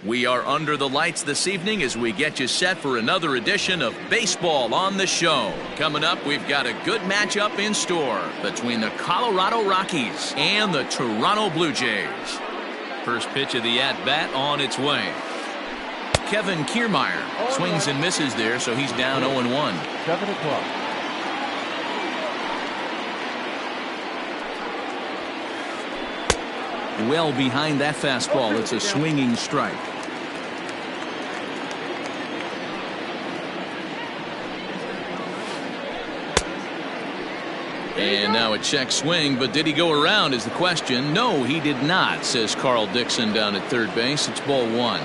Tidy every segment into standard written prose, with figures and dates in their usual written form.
We are under the lights this evening as we get you set for another edition of Baseball on the Show. Coming up, we've got a good matchup in store between the Colorado Rockies and the Toronto Blue Jays. First pitch of the at-bat on its way. Kevin Kiermaier swings and misses there, so he's down 0-1. 7 o'clock. Well behind that fastball. It's a swinging strike. And now a check swing, but did he go around is the question. No, he did not, says Carl Dixon down at third base. It's ball one.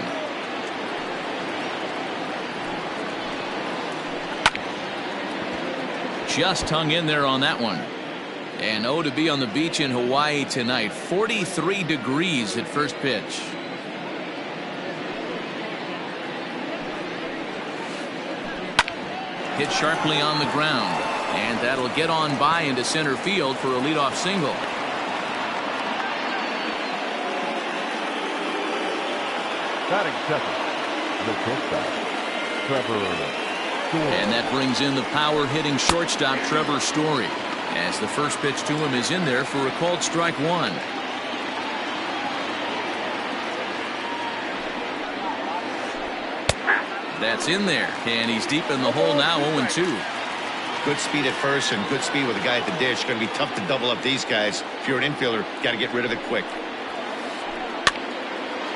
Just hung in there on that one. And to be on the beach in Hawaii tonight. 43 degrees at first pitch. Hit sharply on the ground. And that'll get on by into center field for a leadoff single. Batting second, the shortstop, Trevor. And that brings in the power-hitting shortstop, Trevor Story, as the first pitch to him is in there for a called strike one. That's in there, and he's deep in the hole now, 0-2. Good speed at first and good speed with a guy at the dish. Going to be tough to double up these guys. If you're an infielder, got to get rid of it quick.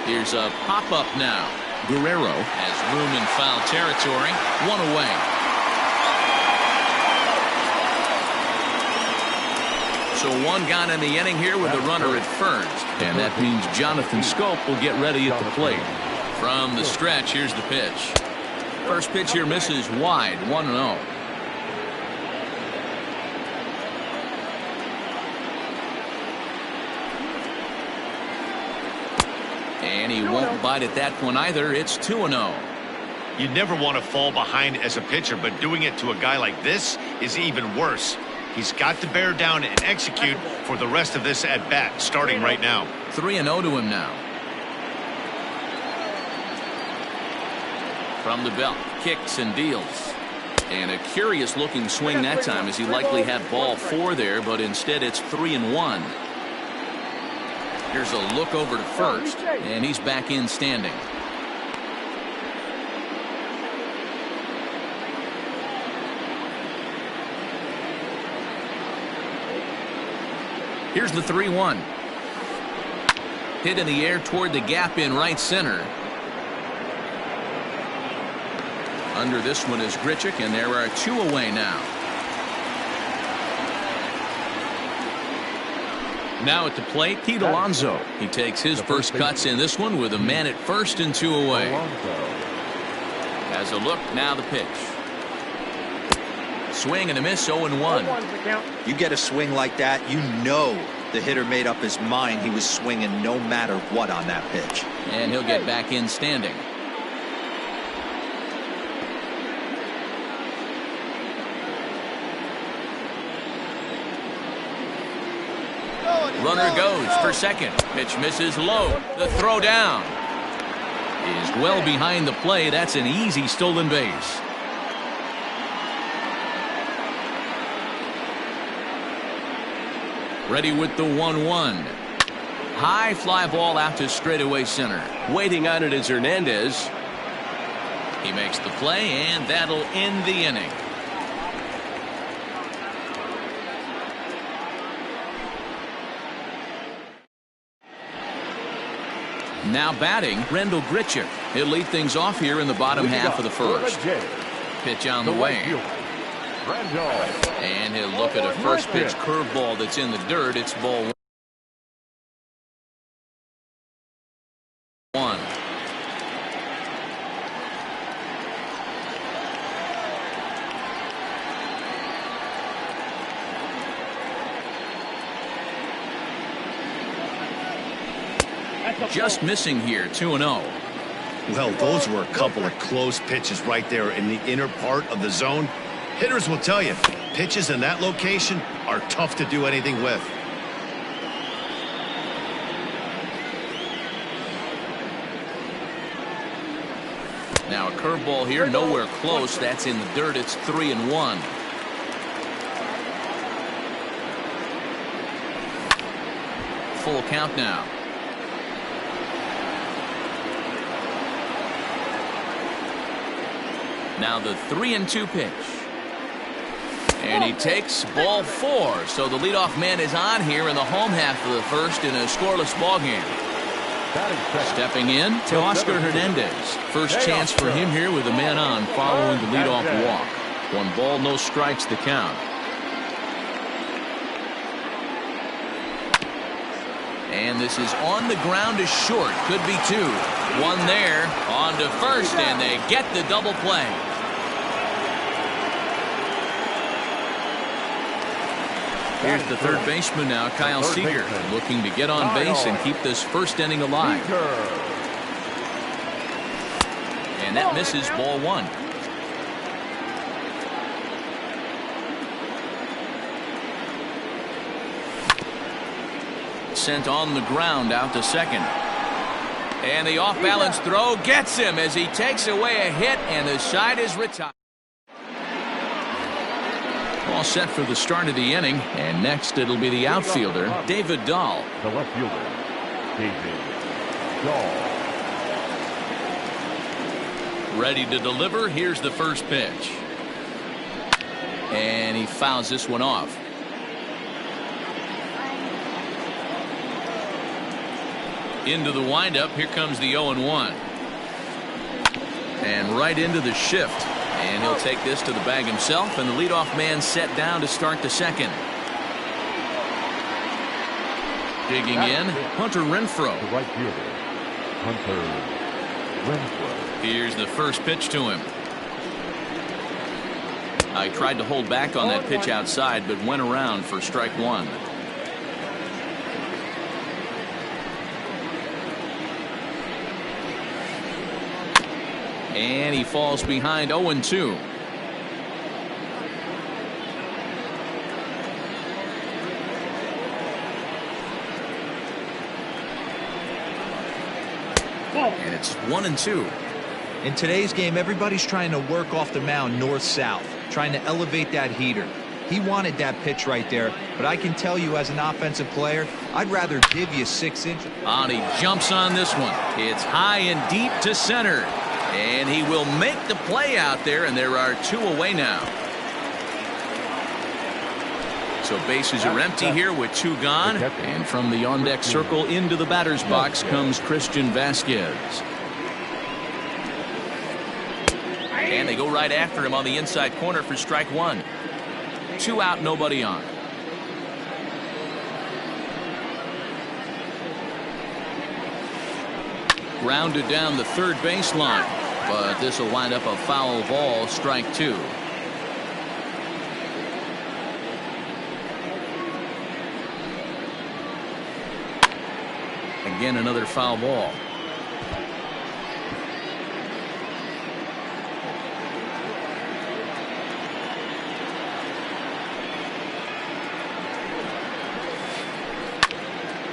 Here's a pop-up now. Guerrero has room in foul territory. One away. So one gone in the inning here with a runner at first. And that means Jonathan Schoop will get ready at the plate. From the stretch, here's the pitch. First pitch here misses wide, 1-0. And he won't bite at that one either. It's 2-0. You never want to fall behind as a pitcher, but doing it to a guy like this is even worse. He's got to bear down and execute for the rest of this at bat, starting right now. 3-0 to him now. From the belt, kicks and deals. And a curious looking swing that time, as he likely had ball 4 there, but instead it's 3-1. Here's a look over to first, and he's back in standing. Here's the 3-1. Hit in the air toward the gap in right center. Under this one is Grichuk, and there are 2 away now. Now at the plate, Pete Alonso. He takes his first cuts in this one with a man at first and 2 away. Has a look, now the pitch. Swing and a miss, 0-1. You get a swing like that, you know the hitter made up his mind he was swinging no matter what on that pitch. And he'll get back in standing. Runner goes for second. Pitch misses low. The throw down is well behind the play. That's an easy stolen base. Ready with the 1-1. High fly ball out to straightaway center. Waiting on it is Hernandez. He makes the play, and that'll end the inning. Now batting, Rendell Grichuk. He'll lead things off here in the bottom half of the first. Pitch on the way. And he'll look at a first pitch curveball that's in the dirt. It's ball 1. Just missing here, 2-0. Well, those were a couple of close pitches right there in the inner part of the zone. Hitters will tell you, pitches in that location are tough to do anything with. Now a curveball here, nowhere close. That's in the dirt. It's 3-1. Full count now. Now the 3-2 pitch. And he takes ball 4. So the leadoff man is on here in the home half of the first in a scoreless ball game. Stepping in to Oscar Hernandez. First chance for him here with a man on following the leadoff walk. 1 ball, no strikes the count. And this is on the ground to short. Could be 2. 1 there. On to first, and they get the double play. Here's the third baseman now, Kyle Seager, looking to get on base and keep this first inning alive. And that misses, ball 1. Sent on the ground out to second. And the off-balance throw gets him as he takes away a hit, and the side is retired. All set for the start of the inning, and next it'll be the outfielder, David Dahl. The left fielder, David Dahl. Ready to deliver. Here's the first pitch. And he fouls this one off. Into the windup. Here comes the 0-1. And right into the shift. And he'll take this to the bag himself, and the leadoff man set down to start the second. Digging in, Hunter Renfroe. The right fielder, Hunter Renfroe. Here's the first pitch to him. I tried to hold back on that pitch outside, but went around for strike 1. And he falls behind 0-2. And it's 1-2. In today's game, everybody's trying to work off the mound north-south, trying to elevate that heater. He wanted that pitch right there, but I can tell you as an offensive player, I'd rather give you 6 inches. And he jumps on this one. It's high and deep to center. And he will make the play out there, and there are 2 away now. So bases are empty here with 2 gone. And from the on-deck circle into the batter's box comes Christian Vasquez. And they go right after him on the inside corner for strike 1. 2 out, nobody on. Grounded down the third baseline. But this will wind up a foul ball, strike 2. Again, another foul ball.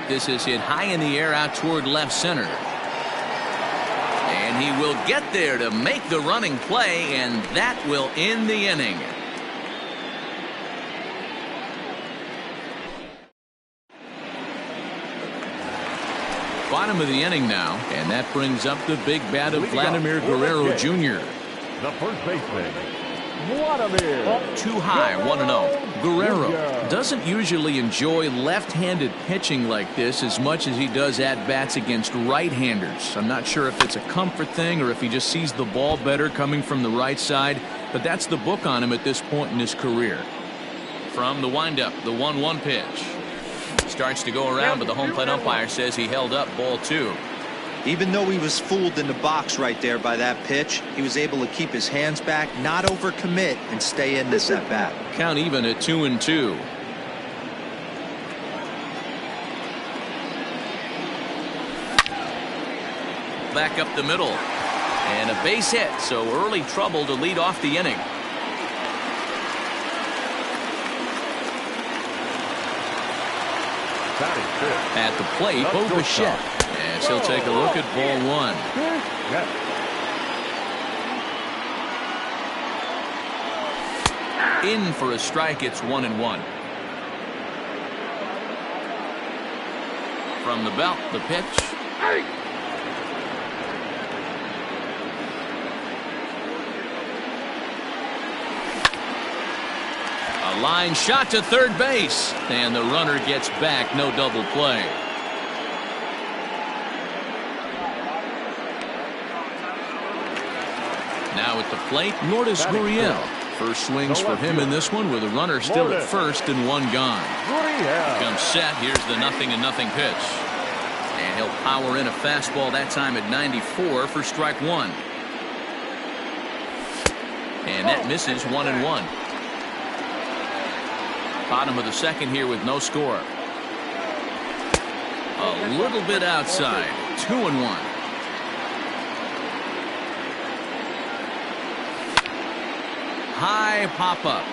This is hit high in the air out toward left center. And he will get there to make the running play, and that will end the inning. Bottom of the inning now, and that brings up the big bat of Vladimir Guerrero Jr. The first baseman, Vladimir. Too high, 1-0. Guerrero doesn't usually enjoy left-handed pitching like this as much as he does at-bats against right-handers. I'm not sure if it's a comfort thing or if he just sees the ball better coming from the right side, but that's the book on him at this point in his career. From the windup, the 1-1 pitch. Starts to go around, but the home plate umpire says he held up, ball 2. Even though he was fooled in the box right there by that pitch, he was able to keep his hands back, not overcommit, and stay in this at bat. Count even at 2-2. Back up the middle. And a base hit, so early trouble to lead off the inning. At the plate, Bo Bichette. As he'll take a look at ball 1. In for a strike, it's 1-1. From the belt, the pitch. A line shot to third base, and the runner gets back. No double play. Now at the plate, Lourdes Gurriel. First swings for him in this one with a runner still at first and one gone. Comes set. Here's the 0-0 pitch. And he'll power in a fastball that time at 94 for strike one. And that misses 1-1. Bottom of the second here with no score. A little bit outside. 2-1. High pop-up.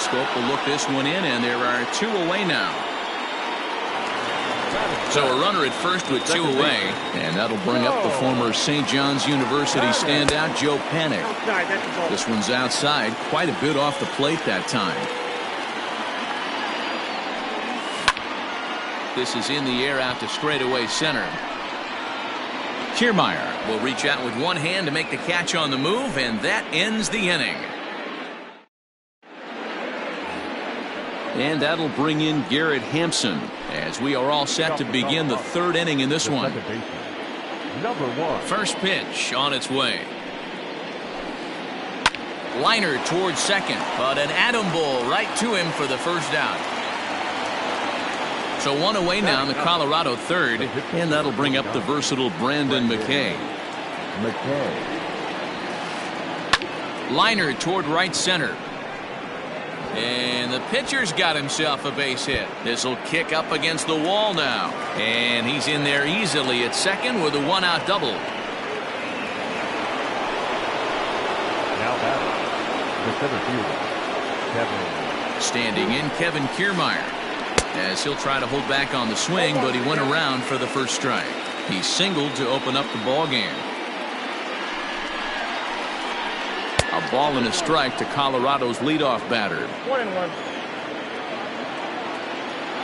Scope will look this one in, and there are two away now. So a runner at first with two away, and that'll bring up the former St. John's University standout, Joe Panik. This one's outside, quite a bit off the plate that time. This is in the air out to straightaway center. Kiermaier will reach out with one hand to make the catch on the move, and that ends the inning. And that'll bring in Garrett Hampson as we are all set to begin the third inning in this one. First pitch on its way. Liner towards second, but an atom ball right to him for the first out. So one away now in the Colorado third, and that'll bring up the versatile Brandon McKay. Liner toward right center. And the pitcher's got himself a base hit. This will kick up against the wall now. And he's in there easily at second with a one-out double. Now batting, the center fielder, Kevin. Standing in, Kevin Kiermaier. As he'll try to hold back on the swing, but he went around for the first strike. He singled to open up the ball game. A ball and a strike to Colorado's leadoff batter. 1-1.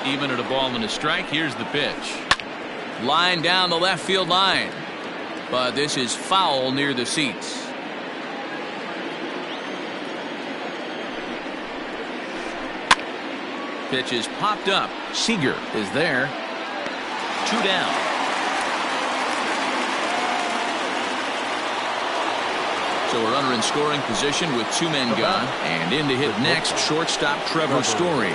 Even at a ball and a strike, here's the pitch. Line down the left field line. But this is foul near the seats. Pitch is popped up. Seager is there. Two down. So a runner in scoring position with two men gone. And in to hit next, shortstop Trevor Story.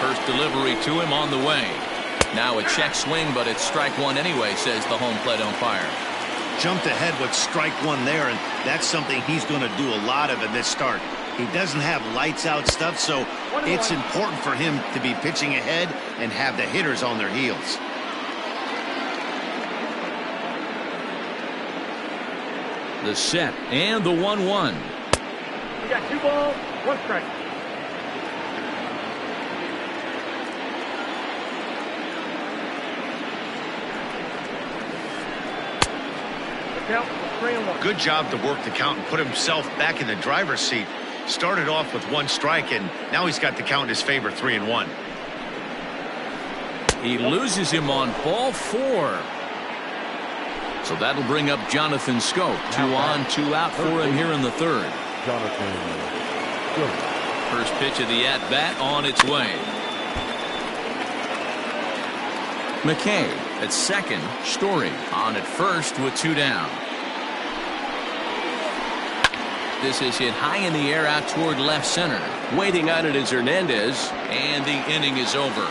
First delivery to him on the way. Now a check swing, but it's strike one anyway, says the home plate umpire. Jumped ahead with strike one there, and that's something he's going to do a lot of in this start. He doesn't have lights out stuff, so it's important for him to be pitching ahead and have the hitters on their heels. The set and the 1-1. We got 2 balls, 1 strike. Count 3-1. Good job to work the count and put himself back in the driver's seat. Started off with 1 strike, and now he's got the count in his favor, 3-1. He loses him on ball 4. So that'll bring up Jonathan Scope. 2 on, 2 out for him here in the third. First pitch of the at-bat on its way. McKay at second. Story on at first with 2 down. This is hit high in the air out toward left center. Waiting on it is Hernandez, and the inning is over.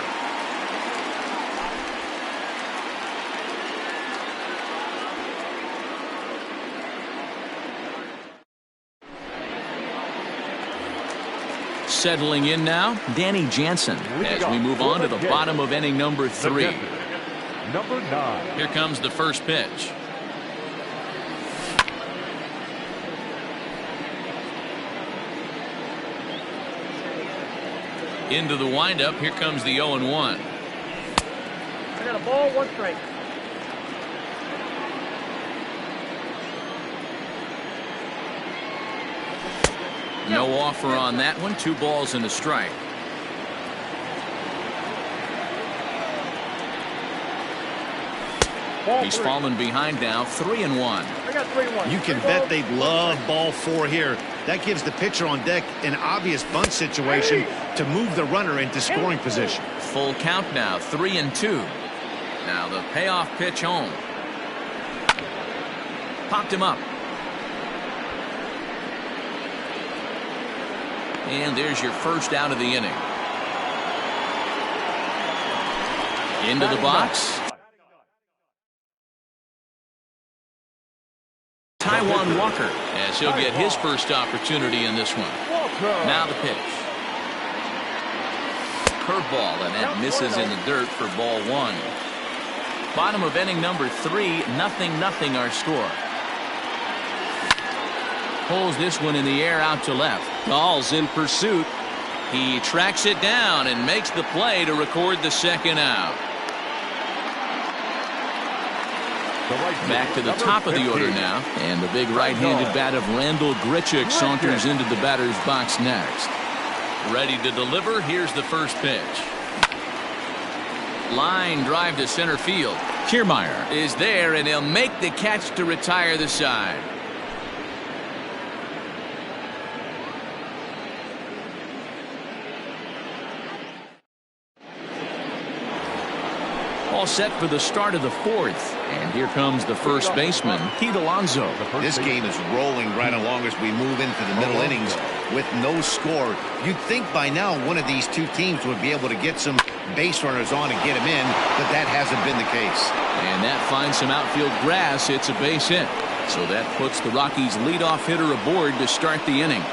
Settling in now, Danny Jansen, as we move on to the bottom of inning number 3. Number 9. Here comes the first pitch. Into the windup, here comes the 0-1. I got a ball, 1 strike. No offer on that one. 2 balls and a strike. He's fallen behind now, 3-1. I got 3-1. You can bet they'd love ball 4 here. That gives the pitcher on deck an obvious bunt situation to move the runner into scoring position. Full count now, 3-2. Now the payoff pitch home. Popped him up. And there's your first out of the inning. Into the box. Taijuan Walker, as he'll get his first opportunity in this one. Now the pitch. Curveball, and that misses in the dirt for ball 1. Bottom of inning number 3, 0-0 our score. Pulls this one in the air out to left. Dahl's in pursuit. He tracks it down and makes the play to record the second out. Back to the top of the order now, and the big right-handed bat of Randall Grichuk saunters into the batter's box next. Ready to deliver. Here's the first pitch. Line drive to center field. Kiermaier is there, and he'll make the catch to retire the side. All set for the start of the 4th. And here comes the first baseman, Pete Alonso. This game is rolling right along as we move into the middle innings with no score. You'd think by now one of these two teams would be able to get some base runners on and get them in, but that hasn't been the case. And that finds some outfield grass. It's a base hit. So that puts the Rockies' leadoff hitter aboard to start the inning.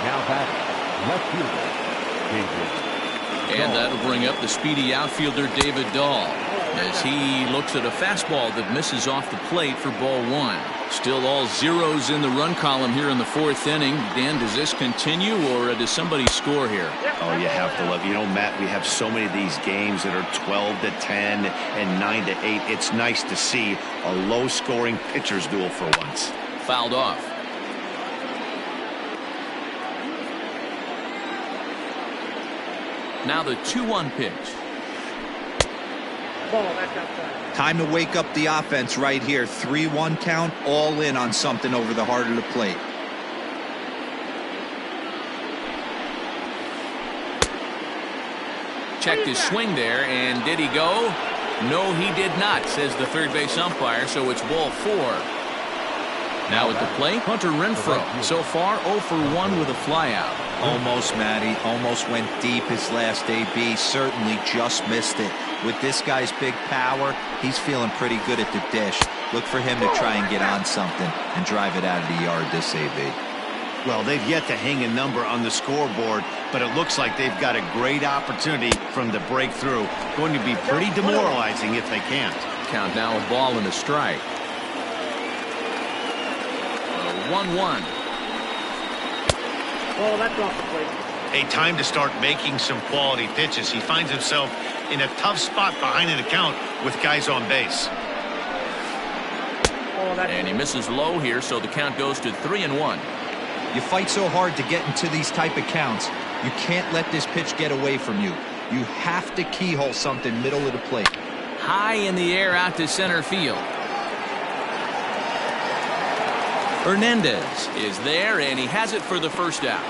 Now batting, left fielder, David. And that'll bring up the speedy outfielder David Dahl as he looks at a fastball that misses off the plate for ball 1. Still all zeros in the run column here in the 4th inning. Dan, does this continue, or does somebody score here? Oh, you have to love. You know, Matt, we have so many of these games that are 12-10 and 9-8. It's nice to see a low-scoring pitcher's duel for once. Fouled off. Now the 2-1 pitch. Ball, that's outside. Time to wake up the offense right here. 3-1 count, all in on something over the heart of the plate. Checked his swing there, and did he go? No, he did not, says the third base umpire, so it's ball 4. Now at the plate, Hunter Renfroe. So far, 0 for 1 with a flyout. Almost, Matty. Almost went deep his last AB. Certainly just missed it. With this guy's big power, he's feeling pretty good at the dish. Look for him to try and get on something and drive it out of the yard this AB. Well, they've yet to hang a number on the scoreboard, but it looks like they've got a great opportunity from the breakthrough. Going to be pretty demoralizing if they can't. Count now, a ball and a strike. 1-1. Ball, that's off the plate. A time to start making some quality pitches. He finds himself in a tough spot behind an account with guys on base. Ball, that's And he misses low here, so the count goes to 3-1. You fight so hard to get into these type of counts. You can't let this pitch get away from you. You have to keyhole something middle of the plate. High in the air out to center field. Hernandez is there, and he has it for the first out.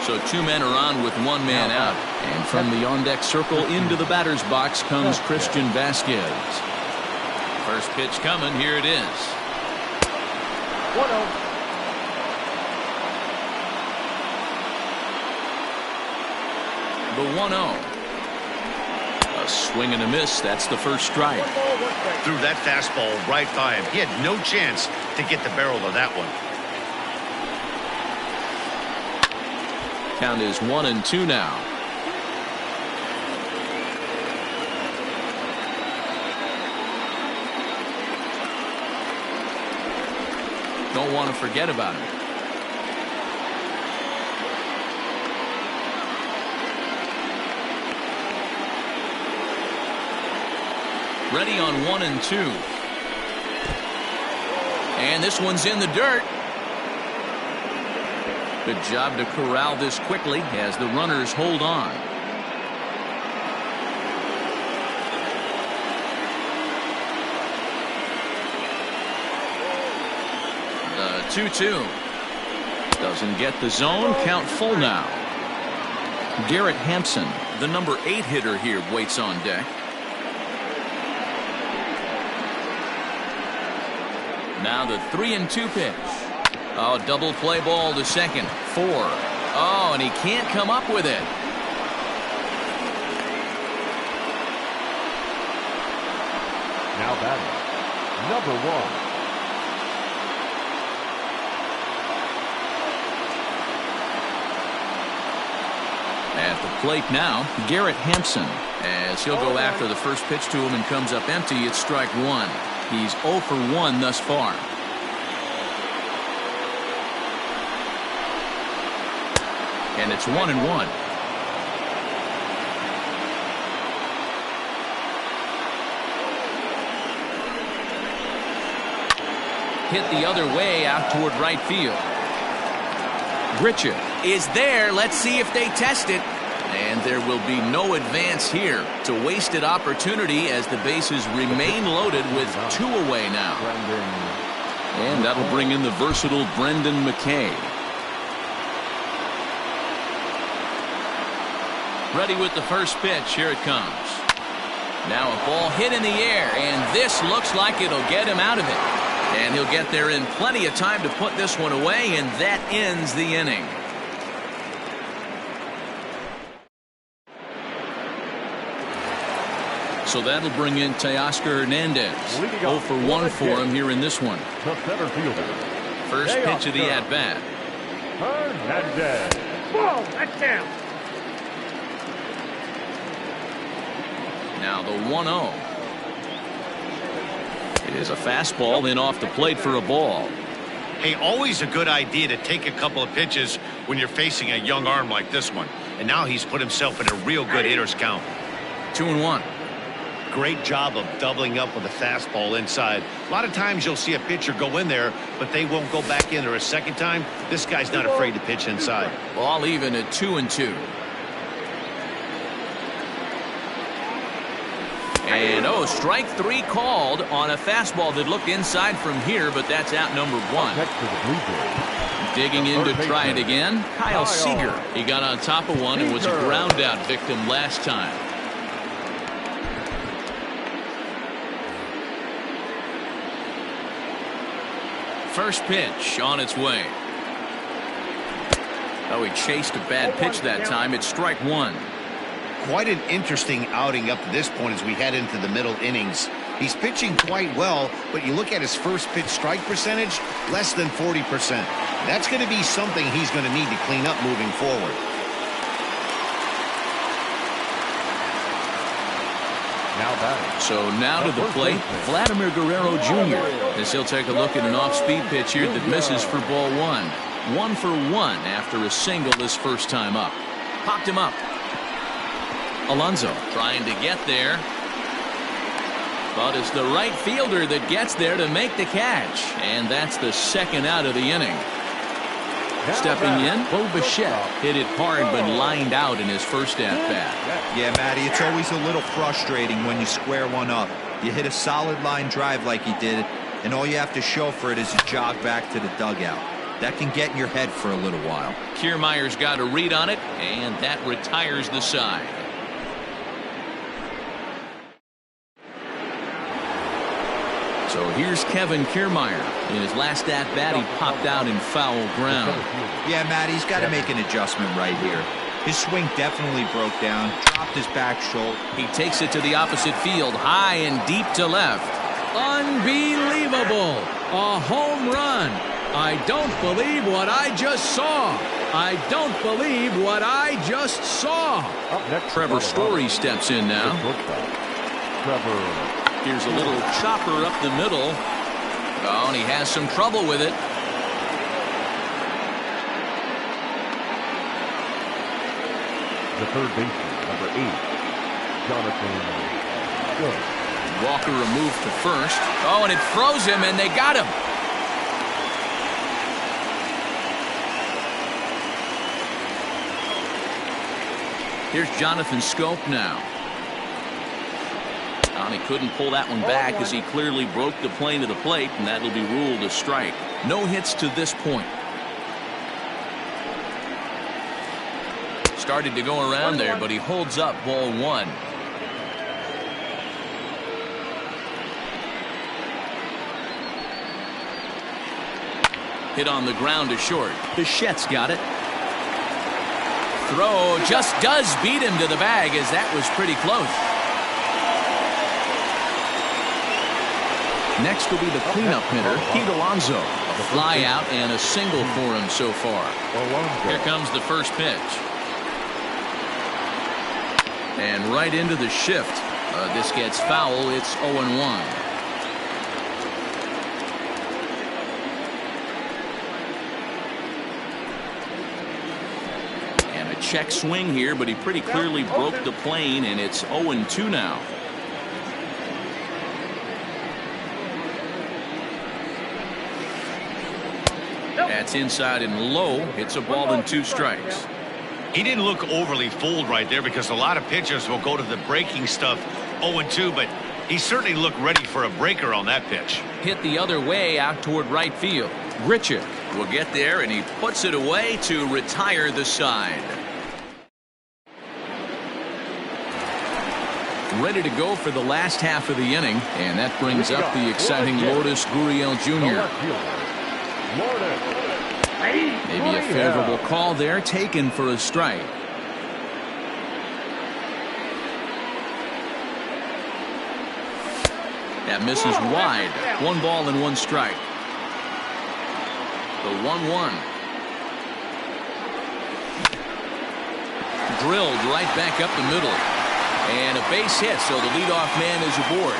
So 2 men are on with 1 man out. And from the on-deck circle into the batter's box comes Christian Vasquez. First pitch coming. Here it is. 1-0. The 1-0. A swing and a miss. That's the first strike. Threw that fastball right by him. He had no chance to get the barrel of that one. Count is 1-2 now. Don't want to forget about him. Ready on 1-2. And this one's in the dirt. Good job to corral this quickly as the runners hold on. The 2-2. Doesn't get the zone. Count full now. Garrett Hampson, the number 8 hitter here, waits on deck. Now the 3-2 pitch. Oh, double play ball to second. 4. Oh, and he can't come up with it. Now batting, number 1. At the plate now, Garrett Hampson, as he'll go after the first pitch to him and comes up empty. It's strike 1. He's 0 for 1 thus far. And it's 1-1. Hit the other way out toward right field. Gritcha is there. Let's see if they test it. And there will be no advance here. It's a wasted opportunity as the bases remain loaded with 2 away now. And that'll bring in the versatile Brendan McKay. Ready with the first pitch. Here it comes. Now a ball hit in the air, and this looks like it'll get him out of it. And he'll get there in plenty of time to put this one away, and that ends the inning. So that'll bring in Teoscar Hernandez. 0 for 1 for him here in this one. The center fielder. First pitch of the at-bat. Hernandez. Whoa, that's down. Now the 1-0. It is a fastball in off the plate for a ball. Hey, always a good idea to take a couple of pitches when you're facing a young arm like this one. And now he's put himself in a real good hitter's count. 2-1. Great job of doubling up with a fastball inside. A lot of times you'll see a pitcher go in there, but they won't go back in there a second time. This guy's not afraid to pitch inside. Ball even at 2-2. And strike 3 called on a fastball that looked inside from here, but that's out number 1. Next to the Blue Jays. Digging in to try it again, Kyle Seager. He got on top of one and was a ground out victim last time. First pitch on its way. Oh, he chased a bad pitch that time. It's strike 1. Quite an interesting outing up to this point as we head into the middle innings. He's pitching quite well, but you look at his first pitch strike percentage, less than 40%. That's going to be something he's going to need to clean up moving forward. Now batting. So now to the plate, Vladimir Guerrero Jr. as he'll take a look at an off-speed pitch here that misses for ball 1. 1 for 1 after a single this first time up. Popped him up. Alonso trying to get there. But it's the right fielder that gets there to make the catch. And that's the second out of the inning. Stepping in, Bo Bichette hit it hard but lined out in his first at-bat. Yeah, Matty, it's always a little frustrating when you square one up. You hit a solid line drive like he did, and all you have to show for it is a jog back to the dugout. That can get in your head for a little while. Kiermaier's got a read on it, and that retires the side. So here's Kevin Kiermaier. In his last at-bat, he popped out in foul ground. Yeah, Matt, he's got to make an adjustment right here. His swing definitely broke down, dropped his back shoulder. He takes it to the opposite field, high and deep to left. Unbelievable! A home run! I don't believe what I just saw. I don't believe what I just saw. Up next, Trevor Story steps in now. Trevor. Here's a little chopper up the middle. Oh, and he has some trouble with it. The third baseman, number 8, Jonathan Good. Walker removed to first. Oh, and it froze him, and they got him. Here's Jonathan Scope now. He couldn't pull that one back as he clearly broke the plane to the plate, and that'll be ruled a strike. No hits to this point. Started to go around there, but he holds up ball one. Hit on the ground to short. Bichette's got it. Throw just does beat him to the bag, as that was pretty close. Next will be the cleanup hitter, Pete Alonso. A fly out and a single for him so far. Here comes the first pitch. And right into the shift. This gets foul. It's 0-1. And a check swing here, but he pretty clearly broke the plane, and it's 0-2 now. That's inside and low. It's a ball and 2 strikes. He didn't look overly fooled right there, because a lot of pitchers will go to the breaking stuff 0-2, but he certainly looked ready for a breaker on that pitch. Hit the other way out toward right field. Grichuk will get there, and he puts it away to retire the side. Ready to go for the last half of the inning, and that brings up the exciting Lourdes Gurriel Jr. Maybe a favorable call there, taken for a strike. That misses wide. 1 ball and 1 strike. The 1-1. Drilled right back up the middle. And a base hit, so the leadoff man is aboard.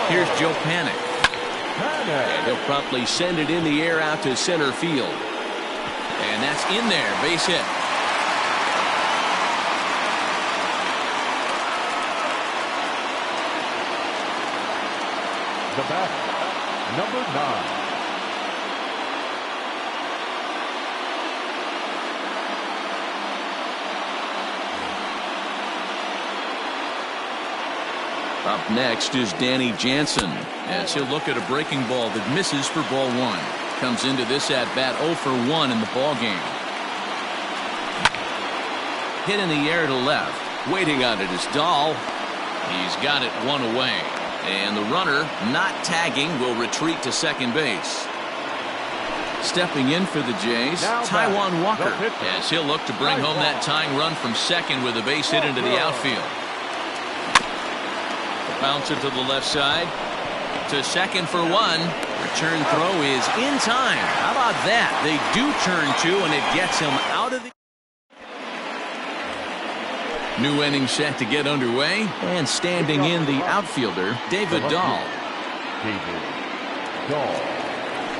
Here's Joe Panic. And he'll promptly send it in the air out to center field. And that's in there. Base hit. The batter, number 9. Up next is Danny Jansen, as he'll look at a breaking ball that misses for ball 1. Comes into this at bat 0 for 1 in the ball game. Hit in the air to left. Waiting on it is Dahl. He's got it 1 away. And the runner, not tagging, will retreat to second base. Stepping in for the Jays, Taijuan Walker, as he'll look to bring home that tying run from second with a base hit into the outfield. Bounce it to the left side. To second for 1. Return throw is in time. How about that? They do turn 2, and it gets him out of the... New inning set to get underway. And standing in the outfielder, David Dahl.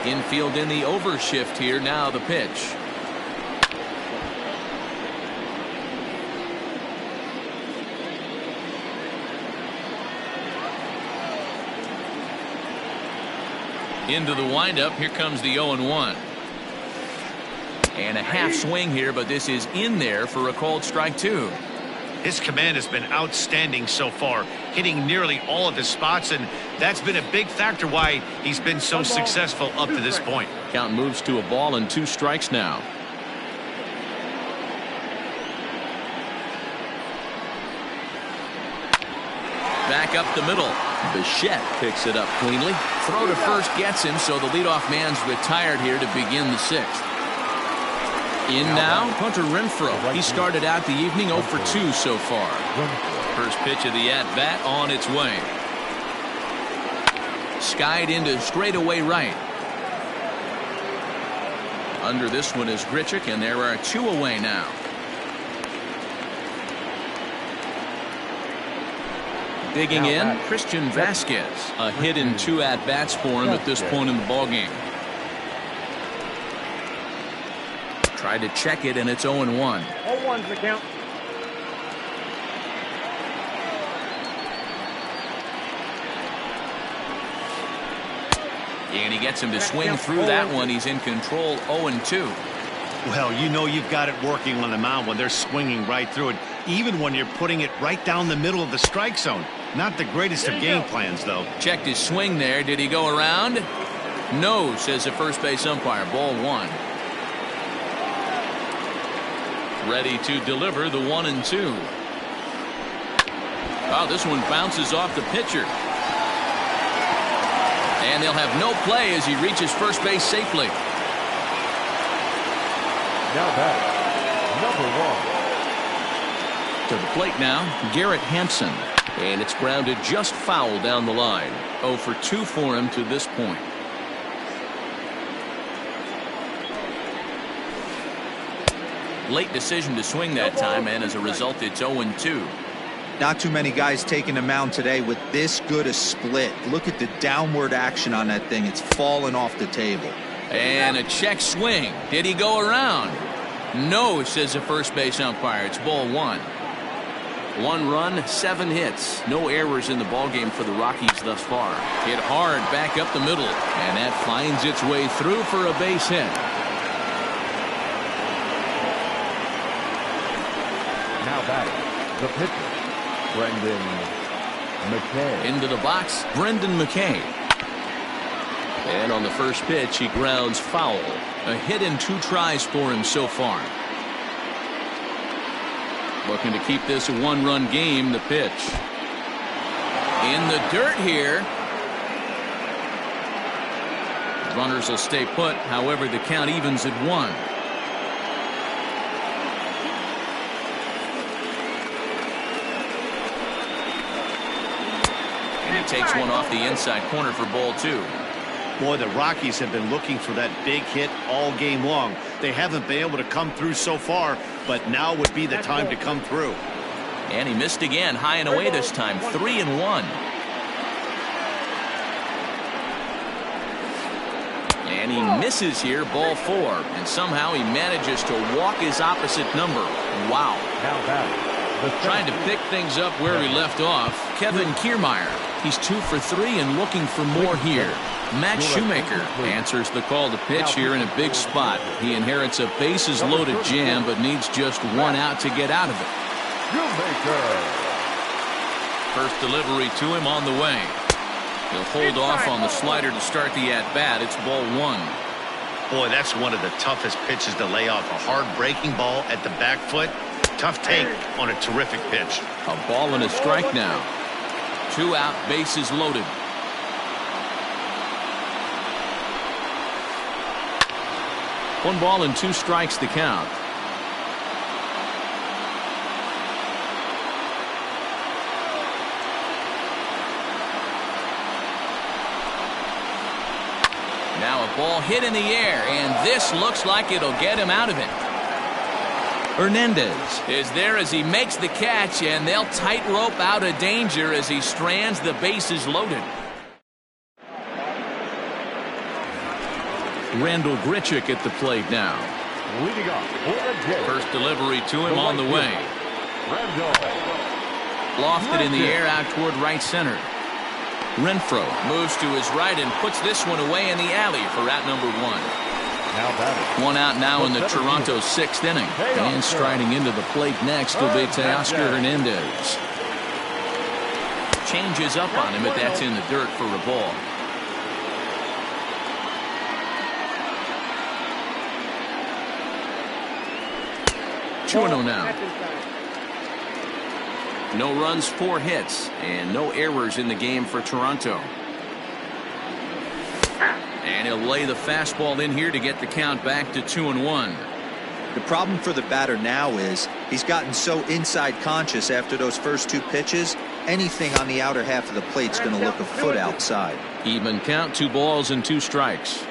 Infield in the overshift here. Now the pitch. Into the windup. Here comes the 0-1. And a half swing here, but this is in there for a called strike 2. His command has been outstanding so far, hitting nearly all of his spots, and that's been a big factor why he's been so successful up to this point. Count moves to a ball and 2 strikes now. Back up the middle. Bichette picks it up cleanly. Throw to first gets him, so the leadoff man's retired here to begin the 6th. In now, Hunter Renfroe. He started out the evening 0 for 2 so far. First pitch of the at-bat on its way. Skied into straightaway right. Under this one is Grichuk, and there are 2 away now. Digging in, Christian Vasquez. A hit in 2 at-bats for him at this point in the ballgame. Tried to check it, and it's 0-1. 0-1's the count. And he gets him to swing through that one. He's in control, 0-2. Well, you know you've got it working on the mound when they're swinging right through it, even when you're putting it right down the middle of the strike zone. Not the greatest of game plans, though. Checked his swing there. Did he go around? No, says the first base umpire. Ball 1. Ready to deliver the 1-2. Oh, this one bounces off the pitcher. And they'll have no play as he reaches first base safely. Now batting, number 1. To the plate now, Garrett Hampson. And it's grounded just foul down the line. 0 for 2 for him to this point. Late decision to swing that time, and as a result, it's 0-2. Not too many guys taking the mound today with this good a split. Look at the downward action on that thing. It's falling off the table. And a check swing. Did he go around? No, says the first base umpire. It's ball 1. 1 run, 7 hits. No errors in the ballgame for the Rockies thus far. Hit hard back up the middle, and that finds its way through for a base hit. Now batting, the pitcher, Brendan McKay. Into the box, Brendan McKay. And on the first pitch, he grounds foul. A hit in 2 tries for him so far. Looking to keep this a 1-run game. The pitch. In the dirt here. Runners will stay put. However, the count evens at 1. And he takes one off the inside corner for ball 2. Boy, the Rockies have been looking for that big hit all game long. They haven't been able to come through so far, but now would be the time to come through. And he missed again, high and away this time, 3-1. And he misses here, ball 4. And somehow he manages to walk his opposite number. Wow. Now batting, Trying to pick things up where he left off, Kevin Kiermaier. He's 2 for 3 and looking for more here. Matt Shoemaker answers the call to pitch here in a big spot. He inherits a bases-loaded jam, but needs just 1 out to get out of it. Shoemaker. First delivery to him on the way. He'll hold off on the slider to start the at-bat. It's ball 1. Boy, that's one of the toughest pitches to lay off. A hard breaking ball at the back foot. Tough take on a terrific pitch. A ball and a strike now. 2 out, bases loaded. One ball and 2 strikes to count. Now a ball hit in the air, and this looks like it'll get him out of it. Hernandez is there as he makes the catch, and they'll tightrope out of danger as he strands the bases loaded. Randall Grichuk at the plate now. Leading off for the game. First delivery to him on the way. Randall. Lofted in the air out toward right center. Renfroe moves to his right and puts this one away in the alley for out number 1. Now batting. 1 out now in the Toronto 6th inning. And striding into the plate next will be Teoscar Hernandez. Changes up on him, but that's in the dirt for a ball. Chuano now. No runs, 4 hits, and no errors in the game for Toronto. And he'll lay the fastball in here to get the count back to 2-1. The problem for the batter now is he's gotten so inside conscious after those first 2 pitches. Anything on the outer half of the plate's going to look a foot outside. Even count, 2 balls and 2 strikes.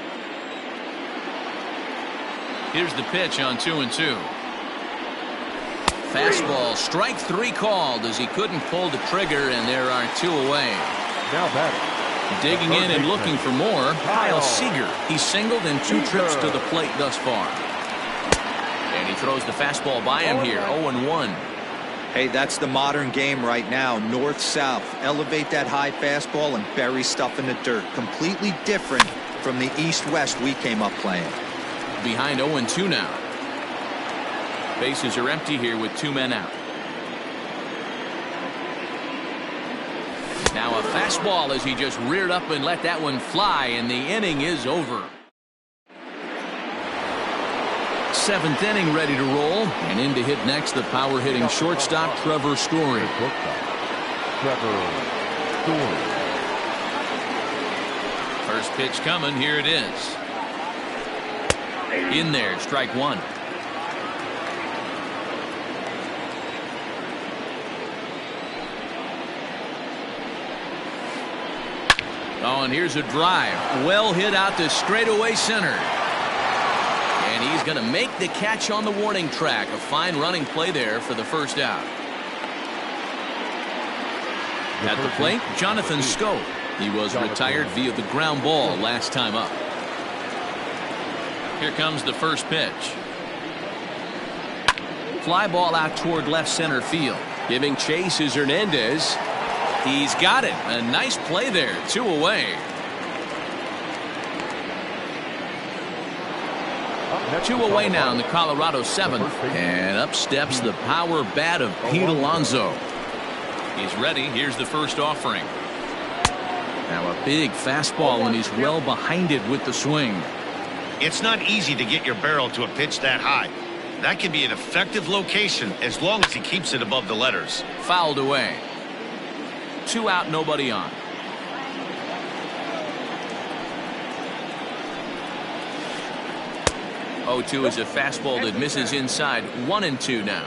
Here's the pitch on 2-2. Fastball, strike 3 called as he couldn't pull the trigger, and there are 2 away. Now batting. Digging in and looking for more, Kyle Seager. He's singled in 2 trips to the plate thus far. And he throws the fastball by him here, 0-1. Hey, that's the modern game right now. North-south. Elevate that high fastball and bury stuff in the dirt. Completely different from the east-west we came up playing. Behind 0-2 now. Bases are empty here with 2 men out. Now a fastball as he just reared up and let that one fly, and the inning is over. 7th inning ready to roll, and in to hit next the power hitting shortstop Trevor Story. First pitch coming, here it is. In there, strike 1. Oh, and here's a drive. Well hit out to straightaway center. And he's going to make the catch on the warning track. A fine running play there for the first out. At the plate, Jonathan Scope. He was retired via the ground ball last time up. Here comes the first pitch. Fly ball out toward left center field. Giving chase is Hernandez. He's got it. A nice play there. 2 away. 2 away now in the Colorado 7th. And up steps the power bat of Pete Alonso. He's ready. Here's the first offering. Now a big fastball, and he's well behind it with the swing. It's not easy to get your barrel to a pitch that high. That can be an effective location as long as he keeps it above the letters. Fouled away. 2 out, nobody on. Oh, 2 is a fastball that misses inside. 1-2 now.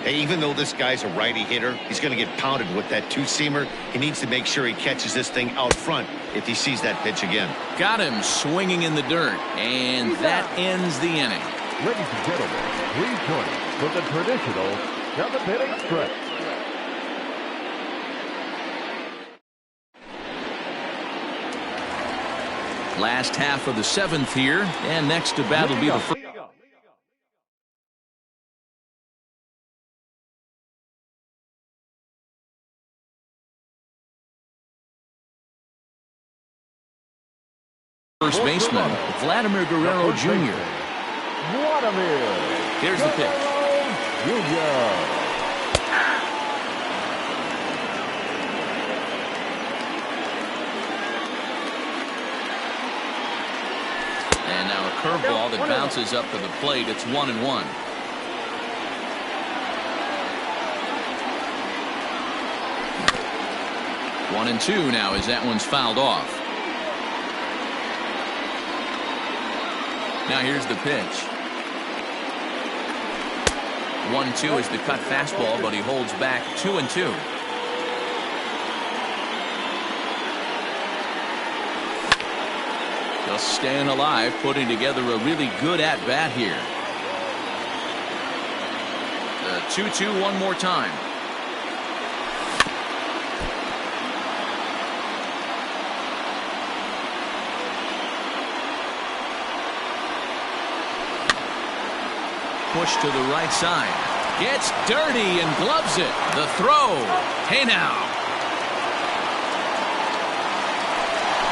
Hey, even though this guy's a righty hitter, he's going to get pounded with that 2-seamer. He needs to make sure he catches this thing out front if he sees that pitch again. Got him swinging in the dirt, and that ends the inning. Ladies and gentlemen, please join us for the traditional 7th inning stretch. Last half of the 7th here, and next to bat will be the first. First baseman, Vladimir Guerrero Jr. Here's the pitch. And now a curveball that bounces up to the plate. It's 1-1. One and two now as that one's fouled off. Now here's the pitch. 1-2 is the cut fastball, but he holds back. 2-2. Just staying alive, putting together a really good at-bat here. The 2-2 one more time. Push to the right side. Gets dirty and gloves it. The throw. Hey now.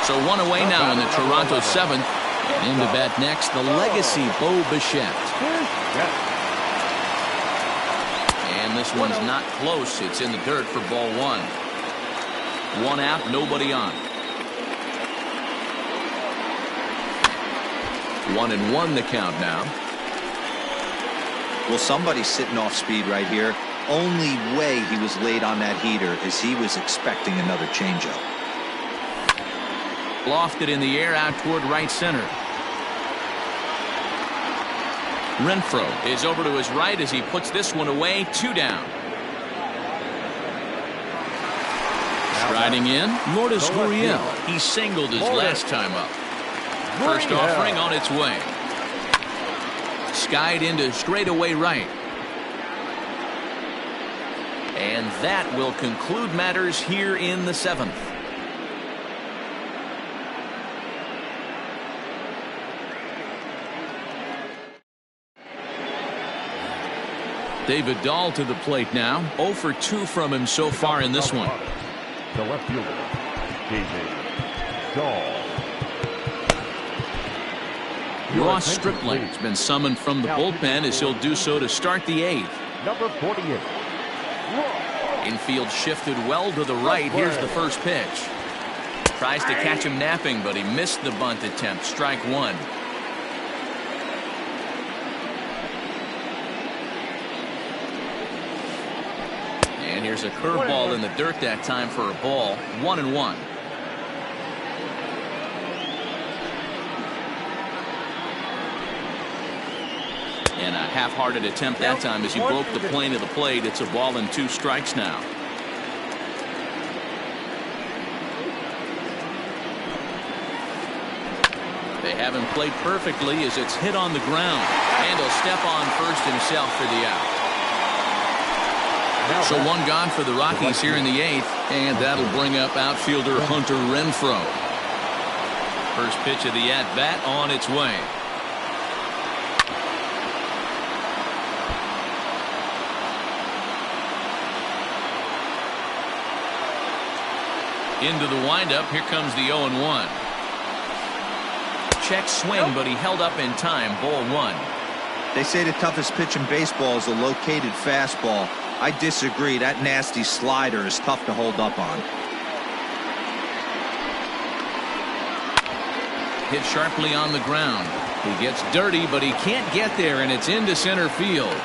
So one away now in the Toronto 7th. And in to bat next, the legacy Bo Bichette. And this one's not close. It's in the dirt for ball one. One out, nobody on. 1-1 the count now. Well, somebody's sitting off speed right here. Only way he was late on that heater is he was expecting another changeup. Lofted in the air out toward right center. Renfroe is over to his right as he puts this one away. 2 down. Striding in, Lourdes Gurriel. He singled his last time up. First offering on its way. Skied into straightaway right. And that will conclude matters here in the 7th. David Dahl to the plate now. 0 for 2 from him so far in this one. The left fielder, David Dahl. Ross Stripling has been summoned from the bullpen as he'll do so to start the 8th. Number 48. Infield shifted well to the right. Here's the first pitch. Tries to catch him napping, but he missed the bunt attempt. Strike 1. And here's a curveball in the dirt that time for a ball. 1-1. And a half-hearted attempt that time as he broke the plane of the plate. It's a ball and 2 strikes now. They haven't played perfectly as it's hit on the ground. And he'll step on first himself for the out. So 1 gone for the Rockies here in the 8th. And that'll bring up outfielder Hunter Renfroe. First pitch of the at-bat on its way. Into the windup. Here comes the 0-1. Check swing, but he held up in time. Ball 1. They say the toughest pitch in baseball is a located fastball. I disagree. That nasty slider is tough to hold up on. Hit sharply on the ground. He gets dirty, but he can't get there, and it's into center field.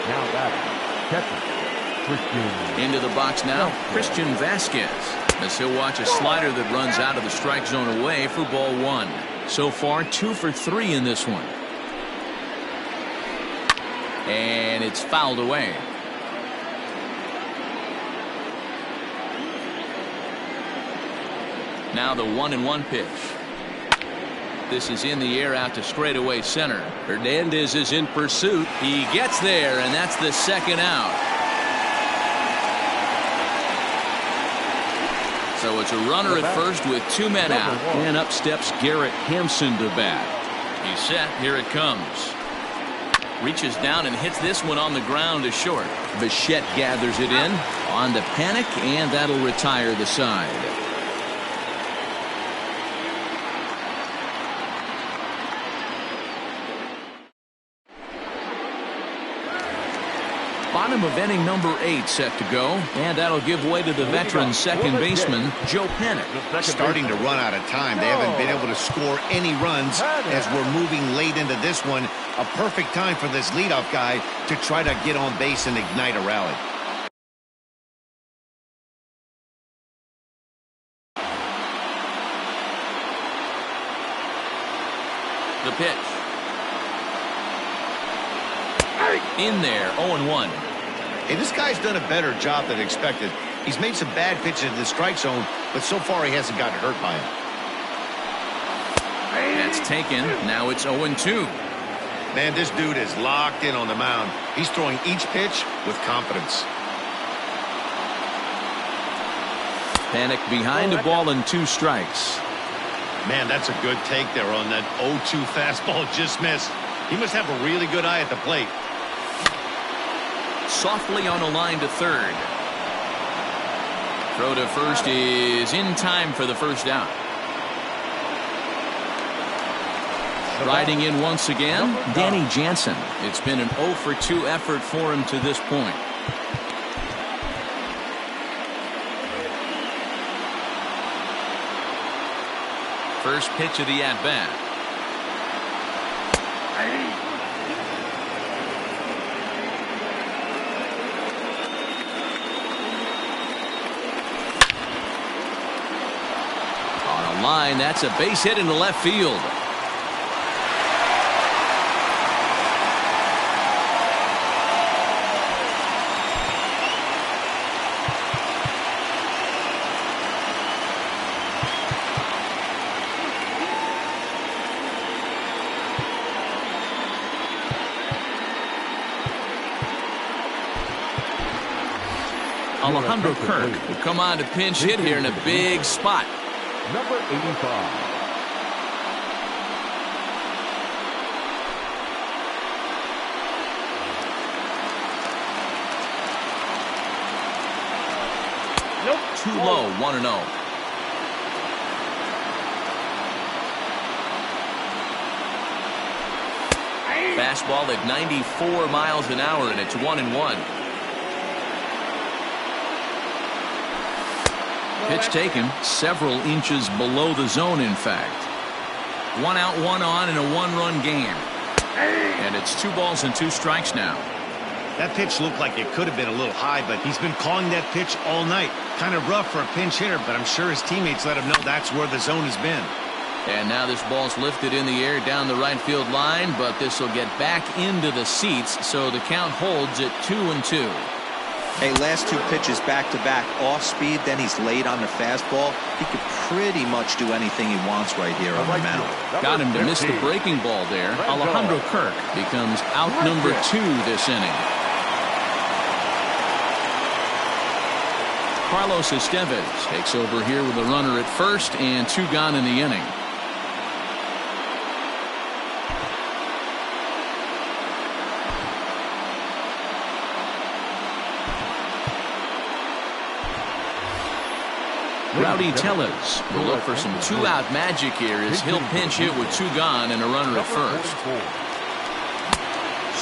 Now batting, catcher, Christian. Into the box now, Christian Vasquez. As he'll watch a slider that runs out of the strike zone away for ball 1. So far, 2 for 3 in this one. And it's fouled away. Now the 1-1 pitch. This is in the air out to straightaway center. Hernandez is in pursuit. He gets there, and that's the 2nd out. So it's a runner at first with 2 men out. And up steps Garrett Hampson to bat. He's set. Here it comes. Reaches down and hits this one on the ground to short. Bichette gathers it in on the panic, and that'll retire the side. Bottom of inning number 8 set to go, and that'll give way to the veteran second baseman Joe Panic. Starting to run out of time. They haven't been able to score any runs as we're moving late into this one. A perfect time for this leadoff guy to try to get on base and ignite a rally. The pitch. In there, 0-1. Hey, this guy's done a better job than expected. He's made some bad pitches in the strike zone, but so far he hasn't gotten hurt by it. That's taken. Now it's 0-2. Man, this dude is locked in on the mound. He's throwing each pitch with confidence. Panic behind a ball and 2 strikes. Man, that's a good take there on that 0-2 fastball just missed. He must have a really good eye at the plate. Softly on a line to third. Throw to first is in time for the first out. Riding in once again, Danny Jansen. It's been an 0 for 2 effort for him to this point. First pitch of the at-bat. On a line, that's a base hit into left field. Alejandro Kirk will come on to pinch hit here in a big spot. Number 85. Nope. Too low, 1-0. Fastball at 94 miles an hour, and it's 1-1. Pitch taken several inches below the zone, in fact. 1 out, 1 on in a 1-run game. And it's 2 balls and 2 strikes now. That pitch looked like it could have been a little high, but he's been calling that pitch all night. Kind of rough for a pinch hitter, but I'm sure his teammates let him know that's where the zone has been. And now this ball's lifted in the air down the right field line, but this will get back into the seats, so the count holds at 2-2. Hey, last 2 pitches back-to-back off speed, then he's late on the fastball. He could pretty much do anything he wants right here on the mound. Got him to miss the breaking ball there. Alejandro Kirk becomes out number 2 this inning. Carlos Estevez takes over here with a runner at first and 2 gone in the inning. Rowdy Tellez will look for some 2-out magic here as he'll pinch hit with 2 gone and a runner at first.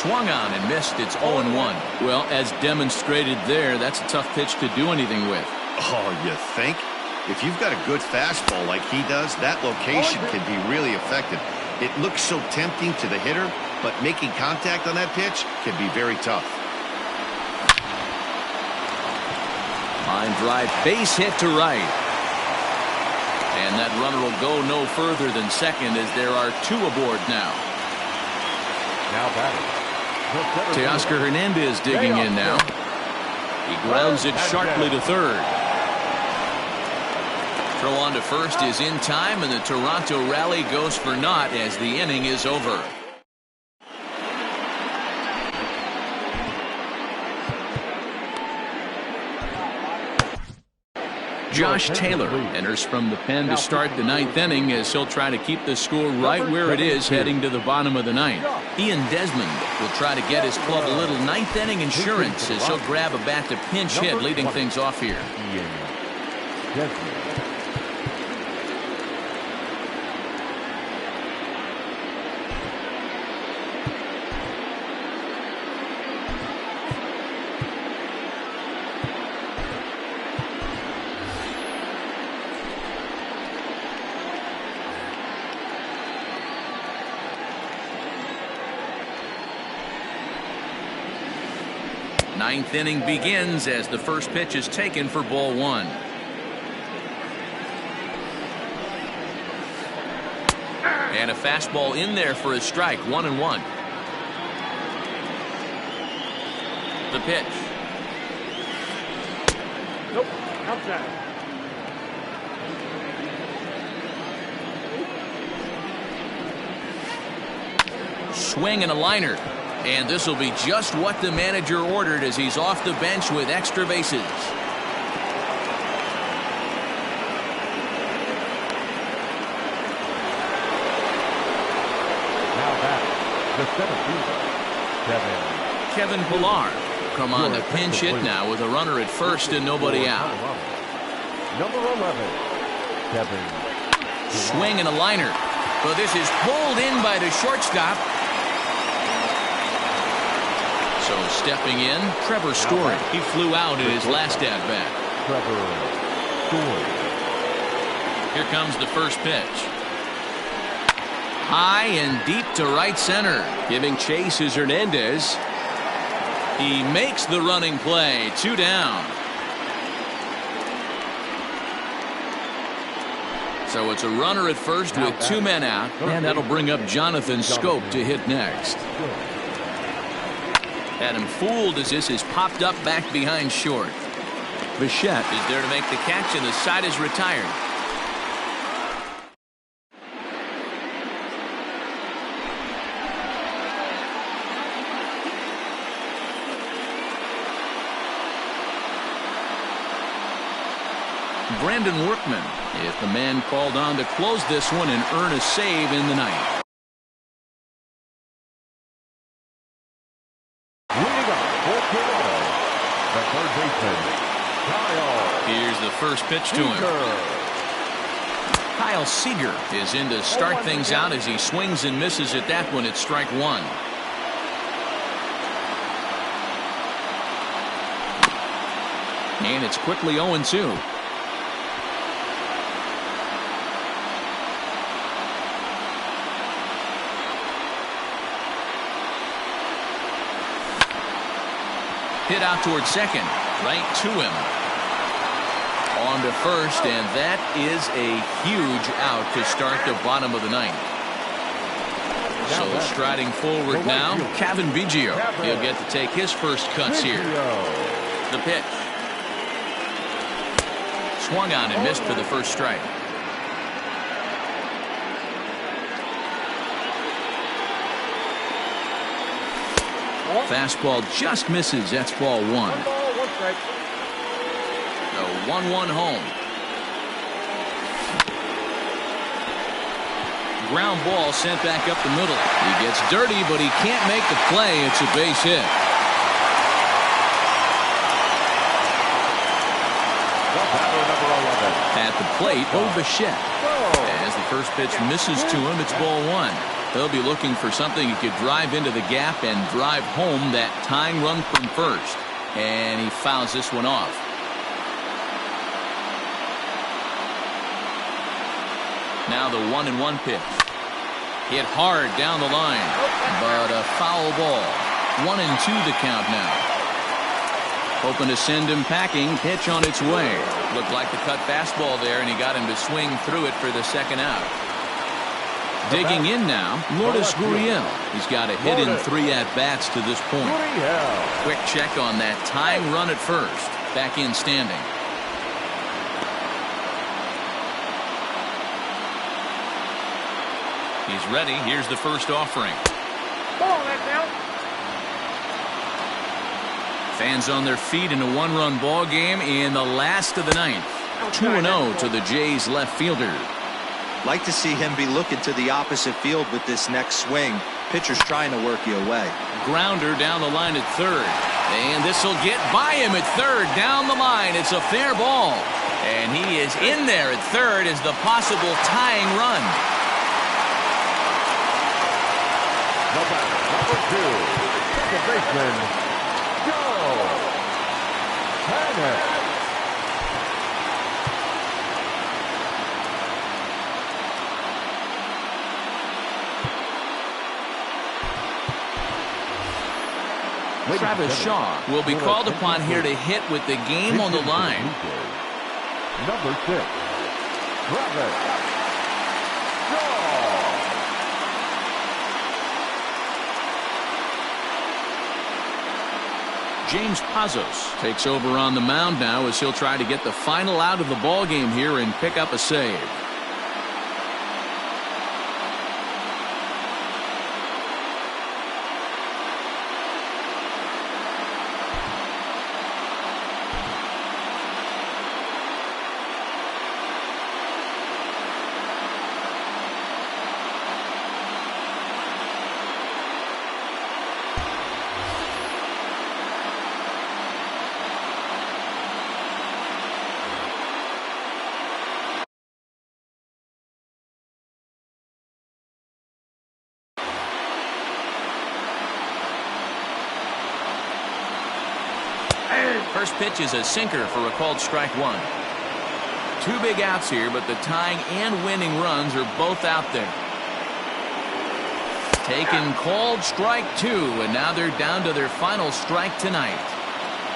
Swung on and missed. It's 0-1. Well, as demonstrated there, that's a tough pitch to do anything with. Oh, you think? If you've got a good fastball like he does, that location can be really effective. It looks so tempting to the hitter, but making contact on that pitch can be very tough. Line drive, base hit to right. And that runner will go no further than second as there are 2 aboard now. Now batting. Teoscar Hernandez digging in now. He grounds it sharply to third. Throw on to first is in time, and the Toronto rally goes for naught as the inning is over. Josh Taylor enters from the pen to start the 9th inning as he'll try to keep the score right where it is heading to the bottom of the 9th. Ian Desmond will try to get his club a little 9th inning insurance as he'll grab a bat to pinch hit, leading things off here. Ninth inning begins as the first pitch is taken for ball 1. And a fastball in there for a strike, 1-1. The pitch. Nope. Outside. Swing and a liner. And this will be just what the manager ordered as he's off the bench with extra bases. Now back, the 17th, Kevin Pillar come on to pinch hit now with a runner at first and nobody out. Number 11, Kevin. Swing and a liner. But this is pulled in by the shortstop. So stepping in, Trevor Story. He flew out in his last at-bat. Trevor Story. Here comes the first pitch. High and deep to right center. Giving chase is Hernandez. He makes the running play. 2 down. So it's a runner at first with 2 men out. And that'll bring up Jonathan Scope to hit next. Had him fooled as this is popped up back behind short. Bichette is there to make the catch, and the side is retired. Brandon Workman is the man called on to close this one and earn a save in the 9th. Here's first pitch to him. Kyle Seager is in to start things out as he swings and misses at that one at strike one. And it's quickly 0-2. Hit out towards second, right to him. On to first, and that is a huge out to start the bottom of the ninth. So striding forward now, Kevin Biggio. He'll get to take his first cuts here. The pitch. Swung on and missed for the first strike. Fastball just misses. That's ball one. The 1-1 home. Ground ball sent back up the middle. He gets dirty, but he can't make the play. It's a base hit. At the plate, Bichette. As the first pitch misses to him, it's ball one. He'll be looking for something he could drive into the gap and drive home that tying run from first. And he fouls this one off. Now the 1-1 pitch. Hit hard down the line, but a foul ball. 1-2 the count now. Hoping to send him packing. Pitch on its way. Looked like the cut fastball there, and he got him to swing through it for the second out. Digging in now, Lourdes Gurriel. He's got a hit in 3 at-bats to this point. Quick check on that tying run at first. Back in standing. He's ready. Here's the first offering. Fans on their feet in a 1-run ball game in the last of the ninth. 2-0 to the Jays left fielder. Like to see him be looking to the opposite field with this next swing. Pitcher's trying to work you away. Grounder down the line at third. And this will get by him at third. Down the line. It's a fair ball. And he is in there at third as the possible tying run. Number 2, second baseman, Joe Panic. Travis Shaw will be called upon here to hit with the game on the line. Number 6, Travis Shaw. James Pazos takes over on the mound now as he'll try to get the final out of the ball game here and pick up a save. First pitch is a sinker for a called strike one. 2 big outs here, but the tying and winning runs are both out there. Taken called strike 2, and now they're down to their final strike tonight.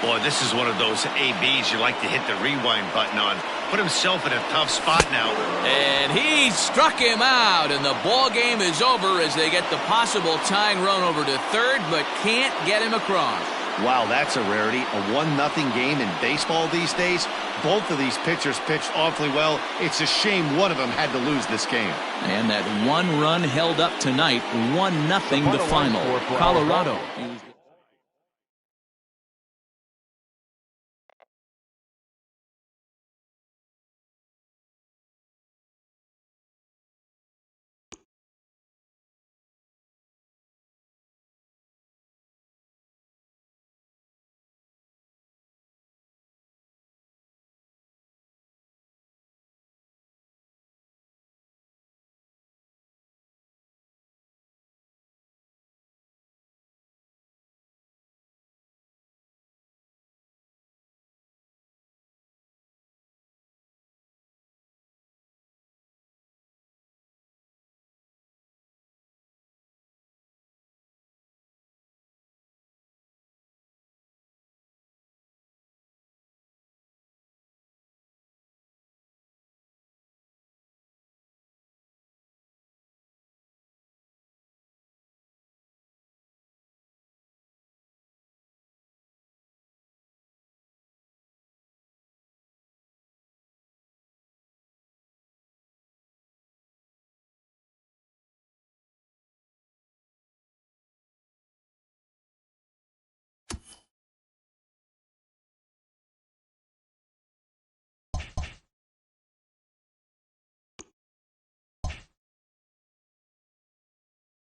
Boy, this is one of those ABs you like to hit the rewind button on. Put himself in a tough spot now. And he struck him out, and the ball game is over as they get the possible tying run over to third, but can't get him across. Wow, that's a rarity. A 1-0 game in baseball these days. Both of these pitchers pitched awfully well. It's a shame one of them had to lose this game. And that 1 run held up tonight, 1-0 the final. Colorado.